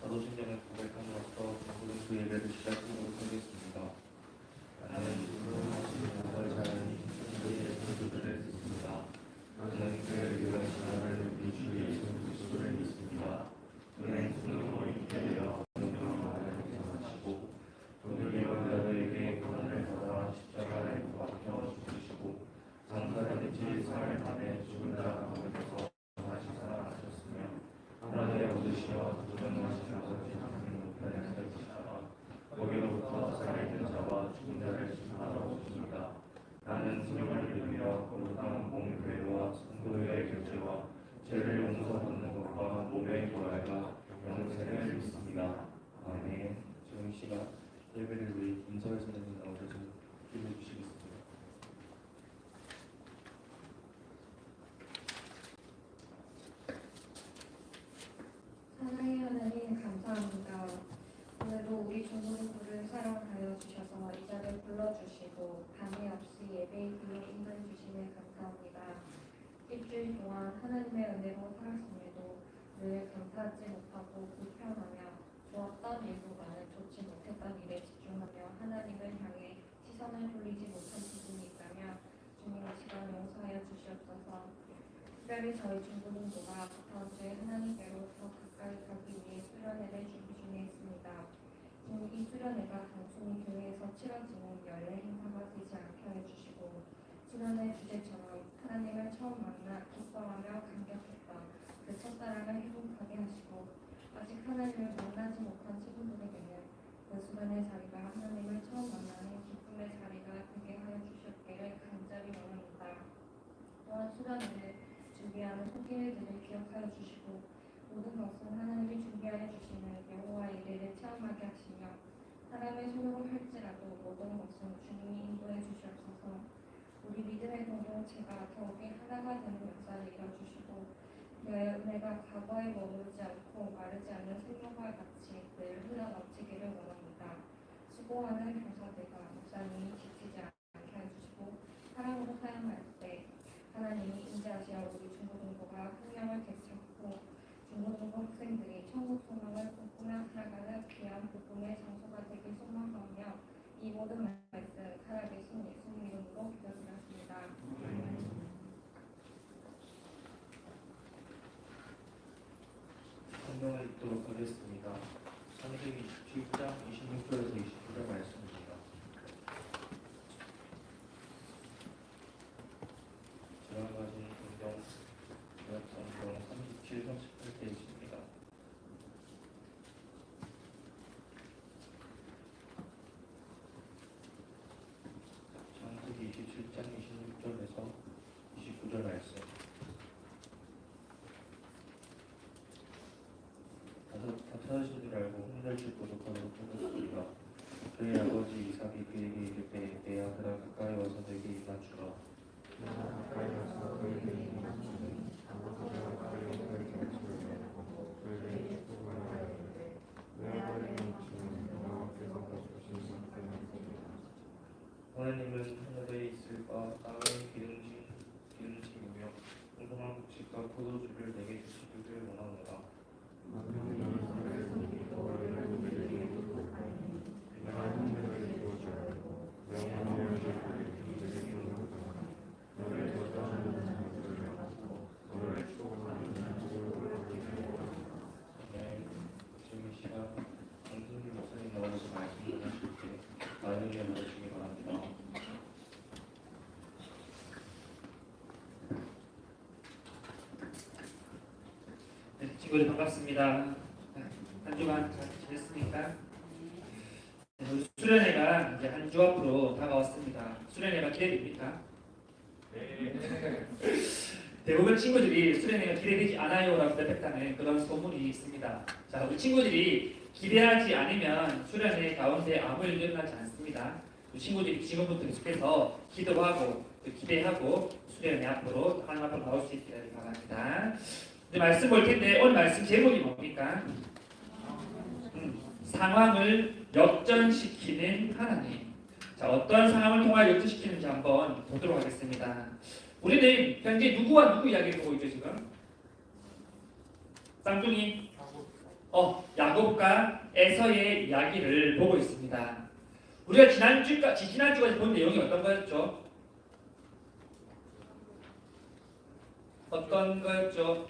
자도신경을 고백함으로써 모든 그 예배를 시작하도록 하겠습니다. 나는 주로 하신 자는 그의 소유를 했습니다. 나는 그의 유일하신 우리 주 예수 그리스도를 믿습니다. 그는 성령으로 인도되어 명령을 행하시고 우리 여자들에게 고난을 받아 십자가에 못 박혀 죽으시고 장사된 지 사흘 만에 죽은 자 가운데서 다시 살아나셨으며 하늘에 얻으시어 조정하신 아버지 하나님 우편에 서시다가 거기로부터 살아있는 자와 죽은 자를 심판하러 오십니다. 나는 성령을 믿으며 거룩한 공교회와 성도의 교제와 죄를 용서받는 것과 몸의 부활과 영생을 믿습니다. 아멘. 지금 이 시간 예배를 위해 김서열 선생님 나오셔서 기도해 주시겠습니다. 사랑의 하나님 감사합니다. 오늘도 우리 중고등부를 사랑하여 주셔서 이 자리에 불러주시고 방해 없이 예배의 길로 인도해 주시네 감사합니다. 일주일 동안 하나님의 은혜로 살았음에도 늘 감사하지 못하고 불편하며 좋았던 일보다는 좋지 못했던 일에 집중하며 하나님을 향해 시선을 돌리지 못한 부분이 있다면 주님 이 시간 용서하여 주시옵소서. 특별히 저희 중고등부가 다음 주에 하나님께로 더 가까이 가기 위해 수련회를 준비 중에 있습니다. 이 수련회가 단순히 교회에서 치러지는 연례 행사가 되지 않게 해주시고 수련회 주제처럼 하나님을 처음 만나 기뻐하며 감격했던 그 첫사랑을 행복하게 하시고 아직 하나님을 만나지 못한 친구들에게는 그 수련회 자리가 하나님을 처음 만나는 기쁨의 자리가 되게 하여 주셨기를 간절히 원합니다. 또한 수련회를 준비하는 소개들을 기억하여 주시고 모든 것은 하나님이 준비하여 주시는 여호와의 일을 체험하게 하시며 사람의 손으로 할지라도 모든 것은 주님이 인도해 주시옵소서. 우리 믿음의 공동체가 더욱이 하나가 되는 역사를 이뤄주시고 그의 은혜가 과거에 머무르지 않고 마르지 않는 생명과 같이 늘 흘러넘치기를 원합니다. 수고하는 교사들과 목사님이 지치지 않게 해주시고 사랑으로 사용할 때 하나님이 인자하시어 우리 중고등부가 흥명을 되찾고 중고등부 학생들이 천국 소망을 꿈꾸며 살아가는 귀한 복음의 장소가 되길 소망하며 이 모든 말씀 살아계신 예수님 이름으로 기도드렸습니다. 성경을 읽도록 하겠습니다. 창세기 27장 26절에서 29절 말씀입니다. 제가 가진 성경 구약성경 37, 38대 있습니다. 창세기 27장 26절에서 29절 말씀. 다 찾으신 줄 알고 혼날줄 고독하도록 하겠습니다. 그의 아버지 이삭이 그에게 이르되 내 아들아 가까이 와서 내게 임하주라. 하나님은 하늘에 있을 바 땅의 기름짐이며 풍성한 곡식과 포도주를 내게 주시기를 원하노라. 지금 이 시간 강승기 목사님 나와서 말씀을 하실 때 나에게 물어주기 바랍니다. 네, 친구들 반갑습니다. 한 주간 잘 지냈습니까? 네, 수련회가 이제 한 주 앞으로 다가왔습니다. 수련회가 기대됩니까? 네. 대부분 친구들이 수련회가 기대되지 않아요라고 대답하는 그런 소문이 있습니다. 자, 우리 친구들이 기대하지 않으면 수련회 가운데 아무 일도 일어나지 않습니다. 우리 친구들이 지금부터 계속해서 기도하고 기대하고 수련회 앞으로 하나님 앞으로 나올 수 있기를 바랍니다. 이제 말씀 볼 텐데 오늘 말씀 제목이 뭡니까? 상황을 역전시키는 하나님. 자, 어떤 상황을 통하여 역전시키는지 한번 보도록 하겠습니다. 우리는 현재 누구와 누구 이야기를 보고 있죠 지금? 쌍둥이 야곱과 에서의 이야기를 보고 있습니다. 우리가 지난주까지 본 내용이 어떤 거였죠? 어떤 거였죠?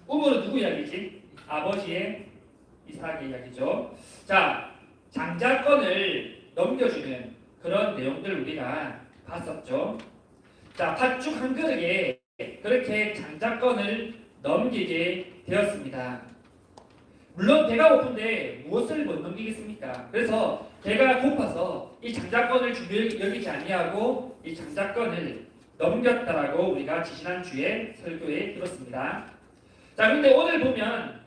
우물은 누구 이야기지? 아버지의 이삭의 이야기죠. 자, 장자권을 넘겨주는 그런 내용들 우리가 봤었죠. 자, 팥죽 한 그릇에 그렇게 장자권을 넘기게 되었습니다. 물론 배가 고픈데 무엇을 못 넘기겠습니까? 그래서 배가 고파서 이 장자권을 여기지 아니하고 이 장자권을 넘겼다라고 우리가 지난주에 설교에 들었습니다. 자, 그런데 오늘 보면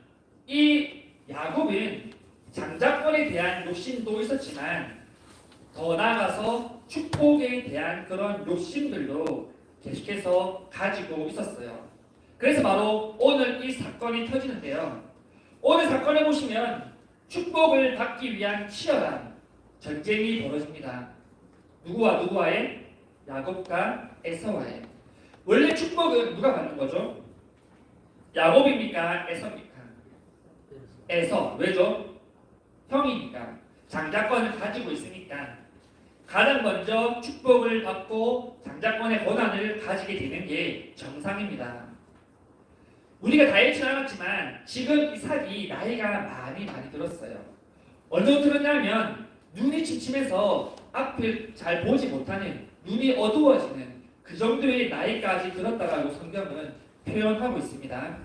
이 야곱은 장자권에 대한 욕심도 있었지만 더 나아가서 축복에 대한 그런 욕심들도 계속해서 가지고 있었어요. 그래서 바로 오늘 이 사건이 터지는데요. 오늘 사건에 보시면 축복을 받기 위한 치열한 전쟁이 벌어집니다. 누구와의? 야곱과 에서와의. 원래 축복은 누가 받는 거죠? 야곱입니까? 에서입니까? 에서. 왜죠? 형이니까. 장자권을 가지고 있으니까 가장 먼저 축복을 받고 장자권의 권한을 가지게 되는 게 정상입니다. 우리가 다 잃지 않았지만 지금 이삭이 나이가 많이 들었어요. 어느 정도 들었냐면 눈이 침침해서 앞을 잘 보지 못하는, 눈이 어두워지는 그 정도의 나이까지 들었다라고 성경은 표현하고 있습니다.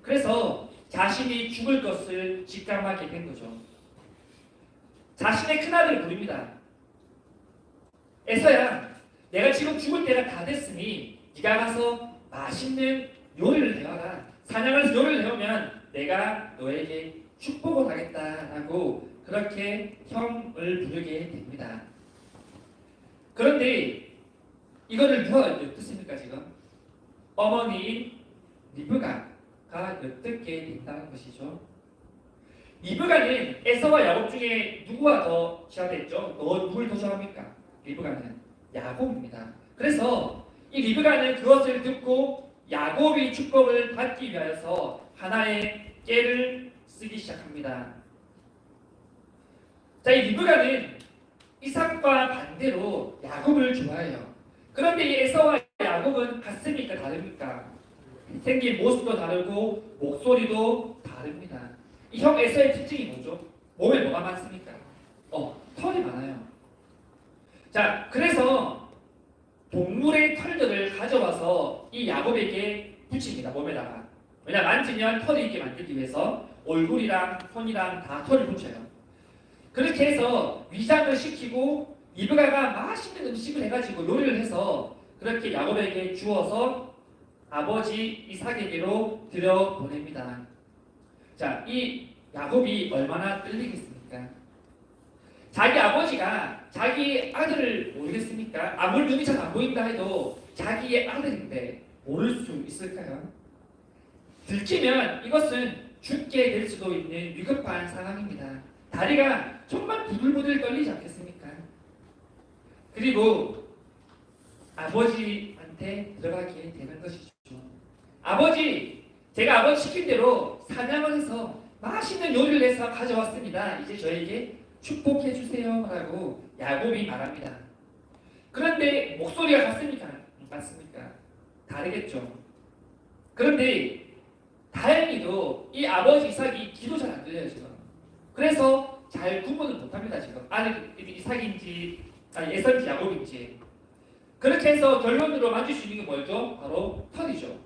그래서 자신이 죽을 것을 직감하게 된 거죠. 자신의 큰아들을 부릅니다. 에서야, 내가 지금 죽을 때가 다 됐으니 네가 가서 맛있는 요리를 해와라. 사냥을 해서 요리를 해오면 내가 너에게 축복을 하겠다라고 그렇게 형을 부르게 됩니다. 그런데 이거를 누가 엿듣습니까 지금? 어머니인 리브가가 엿듣게 된다는 것이죠. 리브가는 에서와 야곱 중에 누구와 더 좋아했죠? 누굴 더 좋아합니까? 리브가는 야곱입니다. 그래서 이 리브가는 그것을 듣고 야곱이 축복을 받기 위하여서 하나의 깨를 쓰기 시작합니다. 자, 이 리브가는 이삭과 반대로 야곱을 좋아해요. 그런데 이 에서와 야곱은 같습니까? 다릅니까? 생긴 모습도 다르고 목소리도 다릅니다. 이 형 에서의 특징이 뭐죠? 몸에 뭐가 많습니까? 털이 많아요. 자, 그래서 동물의 털들을 가져와서 이 야곱에게 붙입니다. 몸에다가. 왜냐, 만지면 털이 있게 만들기 위해서 얼굴이랑 손이랑 다 털을 붙여요. 그렇게 해서 위장을 시키고 리브가가 맛있는 음식을 해가지고 요리를 해서 그렇게 야곱에게 주어서 아버지 이삭에게로 들여보냅니다. 자, 이 야곱이 얼마나 끌리겠습니까? 자기 아버지가 자기 아들을 모르겠습니까? 아무리 눈이 잘 안 보인다 해도 자기의 아들인데 모를 수 있을까요? 들키면 이것은 죽게 될 수도 있는 위급한 상황입니다. 다리가 정말 부들부들 떨리지 않겠습니까? 그리고 아버지한테 들어가게 되는 것이죠. 아버지, 제가 아버지 시킨 대로 사냥을 해서 맛있는 요리를 해서 가져왔습니다. 이제 저에게 축복해 주세요 라고 야곱이 말합니다. 그런데 목소리가 같습니까? 맞습니까? 다르겠죠. 그런데 다행히도 이 아버지 이삭이 귀도 잘 안 들려요 지금. 그래서 잘 구분을 못합니다 지금. 이삭인지 에서인지 야곱인지. 그렇게 해서 결론으로 맞출 수 있는 게 뭐죠? 바로 털이죠.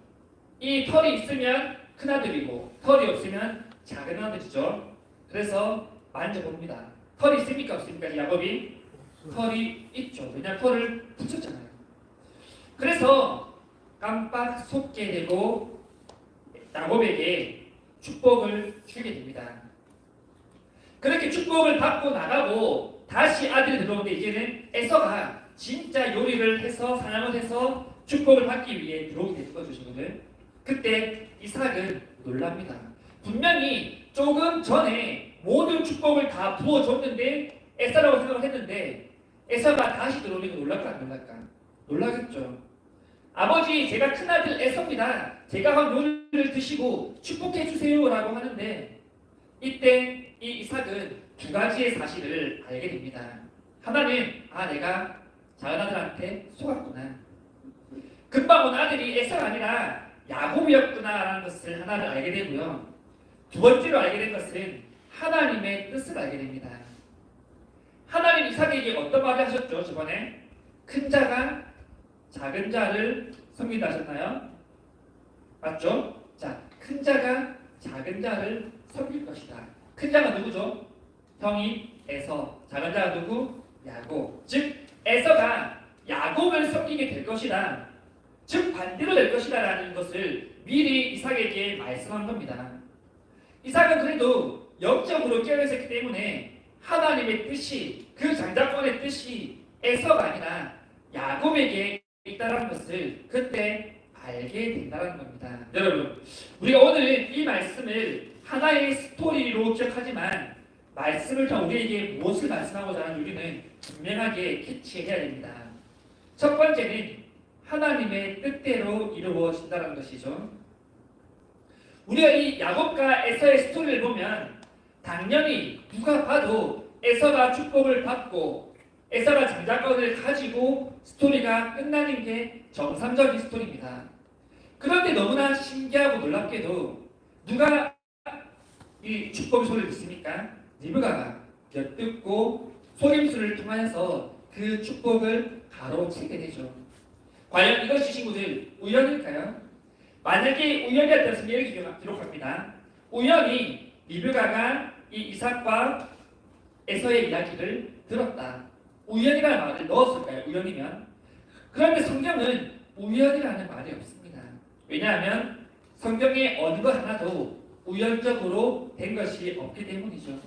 이 털이 있으면 큰아들이고 털이 없으면 작은아들이죠. 그래서 만져봅니다. 털이 있습니까? 없습니까? 야곱이? 털이 있죠. 왜냐하면 털을 붙였잖아요. 그래서 깜빡 속게 되고 야곱에게 축복을 주게 됩니다. 그렇게 축복을 받고 나가고 다시 아들이 들어오는데 이제는 에서가 진짜 요리를 해서 사냥을 해서 축복을 받기 위해 들어오게 되는 거죠. 지금은. 그때 이삭은 놀랍니다. 분명히 조금 전에 모든 축복을 다 부어줬는데 에서라고 생각을 했는데 에서가 다시 들어오니까 놀랄까 안 놀랄까? 놀라겠죠. 아버지 제가 큰아들 에서입니다. 제가 한 요리를 드시고 축복해 주세요라고 하는데 이때 이 이삭은 두 가지의 사실을 알게 됩니다. 하나는 내가 작은 아들한테 속았구나. 금방 온 아들이 에서가 아니라 야곱이었구나라는 것을 하나를 알게 되고요. 두 번째로 알게 된 것은 하나님의 뜻을 알게 됩니다. 하나님 이삭에게 어떤 말을 하셨죠? 저번에 큰 자가 작은 자를 섬긴다 하셨나요? 맞죠? 자, 큰 자가 작은 자를 섬길 것이다. 큰 자가 누구죠? 형이 에서, 작은 자가 누구? 야곱. 즉 에서가 야곱을 섬기게 될 것이다. 즉 반대로 될 것이다 라는 것을 미리 이삭에게 말씀한 겁니다. 이삭은 그래도 영적으로 깨어있었기 때문에 하나님의 뜻이, 그 장자권의 뜻이 에서가 아니라 야곱에게 있다는 것을 그때 알게 된다는 겁니다. 여러분, 우리가 오늘 이 말씀을 하나의 스토리로 기억하지만 말씀을 통해 우리에게 무엇을 말씀하고자 하는 우리는 분명하게 캐치해야 됩니다. 첫 번째는 하나님의 뜻대로 이루어진다는 것이죠. 우리가 이 야곱과 에서의 스토리를 보면 당연히 누가 봐도 에서가 축복을 받고 에서가 장자권을 가지고 스토리가 끝나는 게 정상적인 스토리입니다. 그런데 너무나 신기하고 놀랍게도 누가 이 축복의 소리를 듣습니까? 리브가가 엿듣고 속임수를 통하여서 그 축복을 가로채게 되죠. 과연 이것이 친구들 우연일까요? 만약에 우연이었다면 이렇게 기록합니다. 우연히 리브가가 이 이삭과 에서의 이야기를 들었다. 우연이라는 말을 넣었을까요? 우연이면. 그런데 성경은 우연이라는 말이 없습니다. 왜냐하면 성경의 어느 것 하나도 우연적으로 된 것이 없기 때문이죠.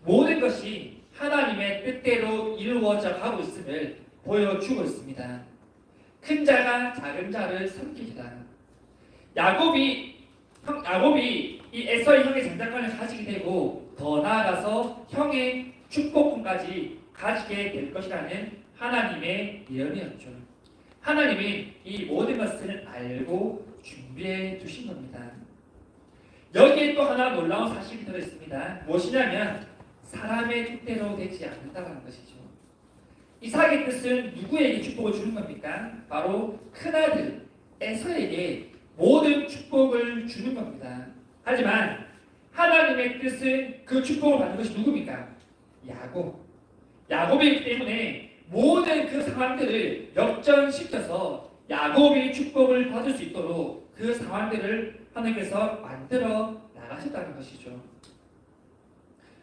모든 것이 하나님의 뜻대로 이루어져 가고 있음을 보여주고 있습니다. 큰 자가 작은 자를 섬기리라. 야곱이 이 에서의 형의 장자권을 가지게 되고 더 나아가서 형의 축복권까지 가지게 될 것이라는 하나님의 예언이었죠. 하나님이 이 모든 것을 알고 준비해 두신 겁니다. 여기에 또 하나 놀라운 사실이 들어있습니다. 무엇이냐면 사람의 뜻대로 되지 않는다는 것이죠. 이삭의 뜻은 누구에게 축복을 주는 겁니까? 바로 큰아들 에서에게 모든 축복을 주는 겁니다. 하지만 하나님의 뜻은 그 축복을 받는 것이 누굽니까? 야곱이기 때문에 모든 그 상황들을 역전시켜서 야곱이 축복을 받을 수 있도록 그 상황들을 하나님께서 만들어 나가셨다는 것이죠.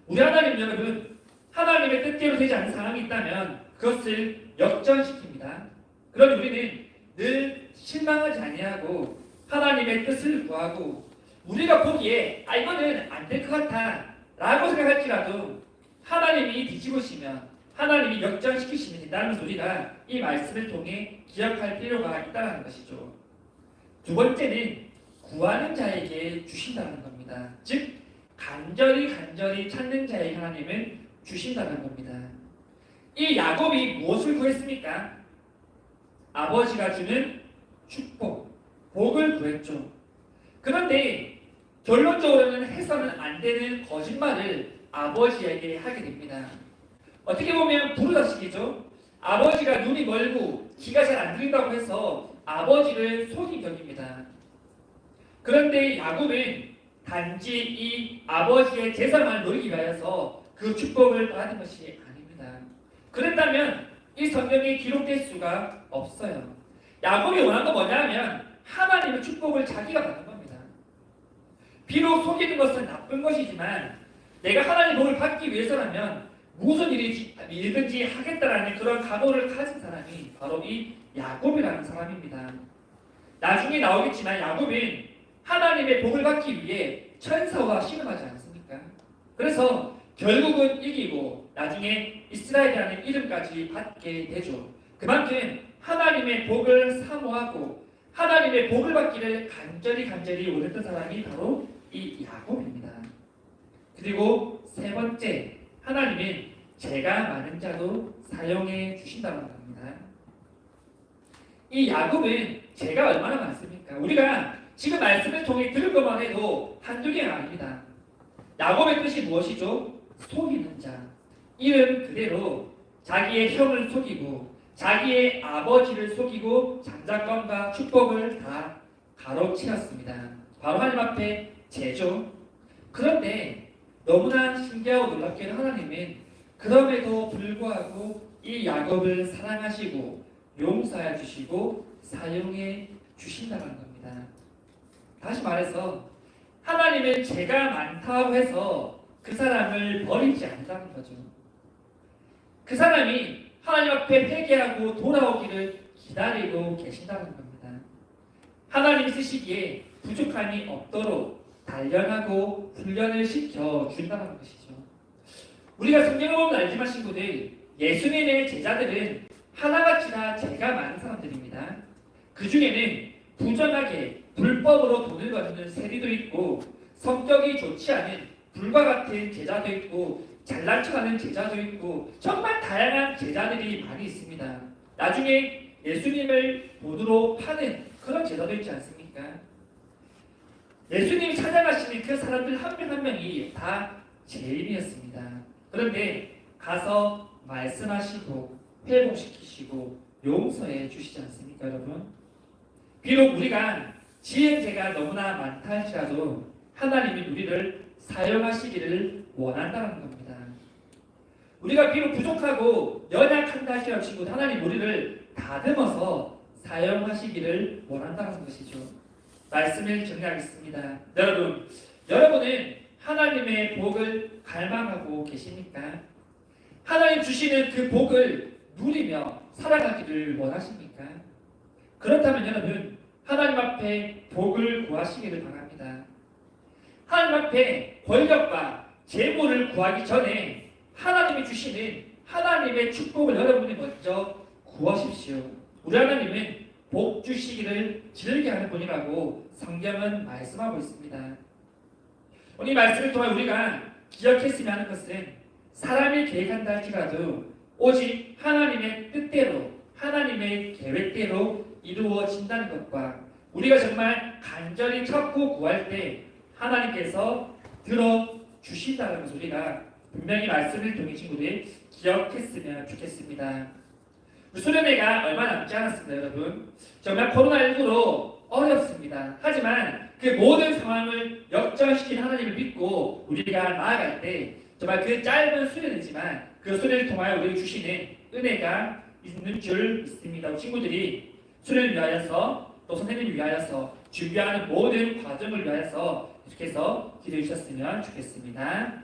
우리 하나님 여러분, 하나님의 뜻대로 되지 않는 상황이 있다면 그것을 역전시킵니다. 그러니 우리는 늘 실망하지 아니하고 하나님의 뜻을 구하고 우리가 보기에 이거는 안 될 것 같아 라고 생각할지라도 하나님이 뒤집으시면 하나님이 역전시키시면 된다는 것을 우리가 이 말씀을 통해 기억할 필요가 있다는 것이죠. 두 번째는 구하는 자에게 주신다는 겁니다. 즉 간절히 찾는 자에게 하나님은 주신다는 겁니다. 이 야곱이 무엇을 구했습니까? 아버지가 주는 축복, 복을 구했죠. 그런데 결론적으로는 해서는 안 되는 거짓말을 아버지에게 하게 됩니다. 어떻게 보면 부르다식이죠. 아버지가 눈이 멀고 귀가 잘 안 들린다고 해서 아버지를 속인 격입니다. 그런데 야곱은 단지 이 아버지의 재산만 노리기 위하여서 그 축복을 받은 것이 아닙니다. 그랬다면 이 성경에 기록될 수가 없어요. 야곱이 원한 건 뭐냐면 하나님의 축복을 자기가 받는 겁니다. 비록 속이는 것은 나쁜 것이지만 내가 하나님의 복을 받기 위해서라면 무슨 일이든지 하겠다라는 그런 각오를 가진 사람이 바로 이 야곱이라는 사람입니다. 나중에 나오겠지만 야곱은 하나님의 복을 받기 위해 천사와 씨름하지 않습니까? 그래서 결국은 이기고 나중에 이스라엘이라는 이름까지 받게 되죠. 그만큼 하나님의 복을 사모하고 하나님의 복을 받기를 간절히 원했던 사람이 바로 이 야곱입니다. 그리고 세 번째, 하나님은 죄가 많은 자도 사용해 주신다는 겁니다. 이 야곱은 죄가 얼마나 많습니까? 우리가 지금 말씀을 통해 들은 것만 해도 한두 개가 아닙니다. 야곱의 뜻이 무엇이죠? 속이는 자. 이름 그대로 자기의 형을 속이고 자기의 아버지를 속이고 장자권과 축복을 다 가로채었습니다. 바로 하나님 앞에 죄죠. 그런데 너무나 신기하고 놀랍게도 하나님은 그럼에도 불구하고 이 야곱을 사랑하시고 용서해 주시고 사용해 주신다는 겁니다. 다시 말해서 하나님은 죄가 많다고 해서 그 사람을 버리지 않는다는 거죠. 그 사람이 하나님 앞에 회개하고 돌아오기를 기다리고 계신다는 겁니다. 하나님이 쓰시기에 부족함이 없도록 단련하고 훈련을 시켜 준다는 것이죠. 우리가 성경을 보면 알지만 친구들, 예수님의 제자들은 하나같이 다 죄가 많은 사람들입니다. 그 중에는 부정하게 불법으로 돈을 버는 세리도 있고 성격이 좋지 않은 불과 같은 제자도 있고 잘난 척하는 제자도 있고 정말 다양한 제자들이 많이 있습니다. 나중에 예수님을 본으로 파는 그런 제자도 있지 않습니까? 예수님이 찾아가시는 그 사람들 한 명 한 명이 다 죄인이었습니다. 그런데 가서 말씀하시고 회복시키시고 용서해 주시지 않습니까, 여러분? 비록 우리가 지은 죄가 너무나 많다 할지라도 하나님이 우리를 사용하시기를 원한다는 겁니다. 우리가 비록 부족하고 연약한다 할지라도 친구들, 하나님 우리를 다듬어서 사용하시기를 원한다는 것이죠. 말씀을 정리하겠습니다. 여러분은 하나님의 복을 갈망하고 계십니까? 하나님 주시는 그 복을 누리며 살아가기를 원하십니까? 그렇다면 여러분, 하나님 앞에 복을 구하시기를 바랍니다. 하나님 앞에 권력과 재물을 구하기 전에 하나님이 주시는 하나님의 축복을 여러분이 먼저 구하십시오. 우리 하나님은 복 주시기를 즐겨하는 분이라고 성경은 말씀하고 있습니다. 오늘 이 말씀을 통해 우리가 기억했으면 하는 것은 사람이 계획한다 할지라도 오직 하나님의 뜻대로 하나님의 계획대로 이루어진다는 것과 우리가 정말 간절히 찾고 구할 때 하나님께서 들어주신다는 것을 우리가 분명히 말씀을 통해 친구들이 기억했으면 좋겠습니다. 수련회가 얼마 남지 않았습니다, 여러분. 정말 코로나19로 어렵습니다. 하지만 그 모든 상황을 역전시킨 하나님을 믿고 우리가 나아갈 때 정말 그 짧은 수련이지만 그 수련을 통하여 우리에게 주시는 은혜가 있는 줄 믿습니다. 친구들이 수련을 위하여서 또 선생님을 위하여서 준비하는 모든 과정을 위하여서 계속해서 기도해 주셨으면 좋겠습니다.